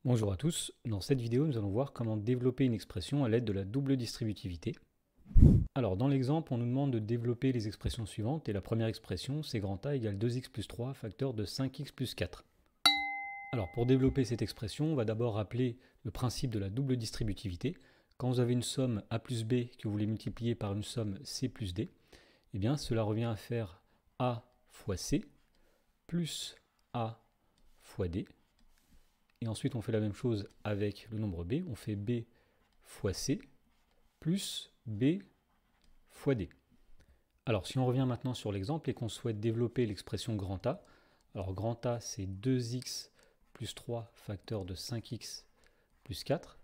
Bonjour à tous, dans cette vidéo nous allons voir comment développer une expression à l'aide de la double distributivité. Alors dans l'exemple on nous demande de développer les expressions suivantes et la première expression c'est grand A égale 2x plus 3 facteur de 5x plus 4. Alors pour développer cette expression on va d'abord rappeler le principe de la double distributivité. Quand vous avez une somme A plus B que vous voulez multiplier par une somme C plus D, eh bien cela revient à faire A fois C plus A fois D. Et ensuite, on fait la même chose avec le nombre b. On fait b fois c plus b fois d. Alors, si on revient maintenant sur l'exemple et qu'on souhaite développer l'expression grand A, alors grand A, c'est 2x plus 3 facteur de 5x plus 4.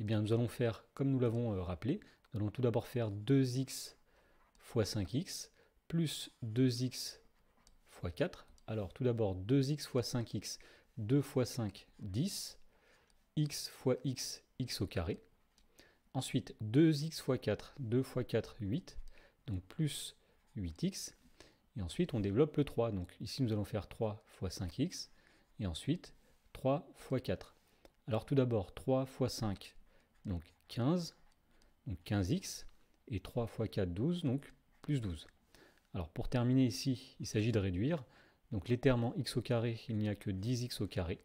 Eh bien, nous allons faire, comme nous l'avons rappelé, nous allons tout d'abord faire 2x fois 5x plus 2x fois 4. Alors, tout d'abord, 2x fois 5x, 2 fois 5, 10, x fois x, x au carré. Ensuite, 2x fois 4, 2 fois 4, 8, donc plus 8x. Et ensuite, on développe le 3. Donc ici, nous allons faire 3 fois 5x, et ensuite 3 fois 4. Alors tout d'abord, 3 fois 5, donc 15, donc 15x, et 3 fois 4, 12, donc plus 12. Alors pour terminer ici, il s'agit de réduire. Donc les termes en x au carré, il n'y a que 10x au carré.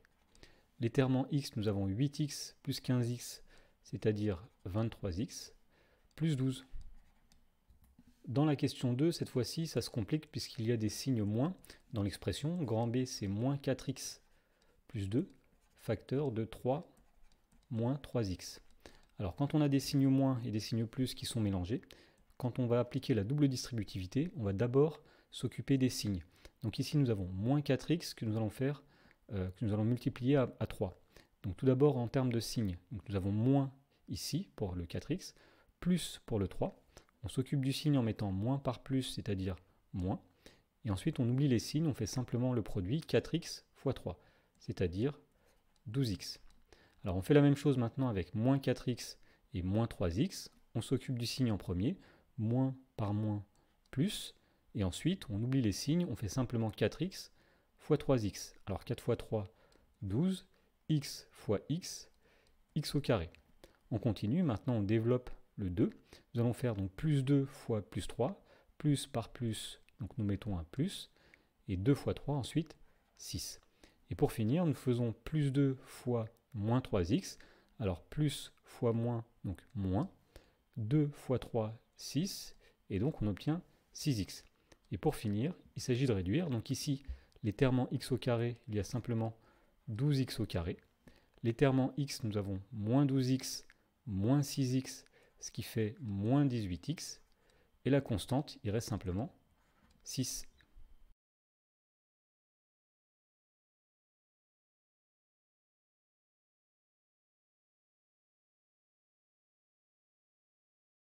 Les termes en x, nous avons 8x plus 15x, c'est-à-dire 23x, plus 12. Dans la question 2, cette fois-ci, ça se complique puisqu'il y a des signes moins dans l'expression. Grand B, c'est moins 4x plus 2, facteur de 3 moins 3x. Alors quand on a des signes moins et des signes plus qui sont mélangés, quand on va appliquer la double distributivité, on va d'abord s'occuper des signes. Donc ici, nous avons moins 4x que nous allons faire, que nous allons multiplier à 3. Donc tout d'abord, en termes de signes, donc nous avons moins ici pour le 4x, plus pour le 3. On s'occupe du signe en mettant moins par plus, c'est-à-dire moins. Et ensuite, on oublie les signes, on fait simplement le produit 4x fois 3, c'est-à-dire 12x. Alors on fait la même chose maintenant avec moins 4x et moins 3x. On s'occupe du signe en premier, moins par moins, plus. Et ensuite, on oublie les signes, on fait simplement 4x fois 3x. Alors 4 fois 3, 12, x fois x, x au carré. On continue, maintenant on développe le 2. Nous allons faire donc plus 2 fois plus 3, plus par plus, donc nous mettons un plus, et 2 fois 3 ensuite, 6. Et pour finir, nous faisons plus 2 fois moins 3x, alors plus fois moins, donc moins, 2 fois 3, 6, et donc on obtient 6x. Et pour finir, il s'agit de réduire. Donc ici, les termes en x au carré, il y a simplement 12x au carré. Les termes en x, nous avons moins 12x, moins 6x, ce qui fait moins 18x. Et la constante, il reste simplement 6x.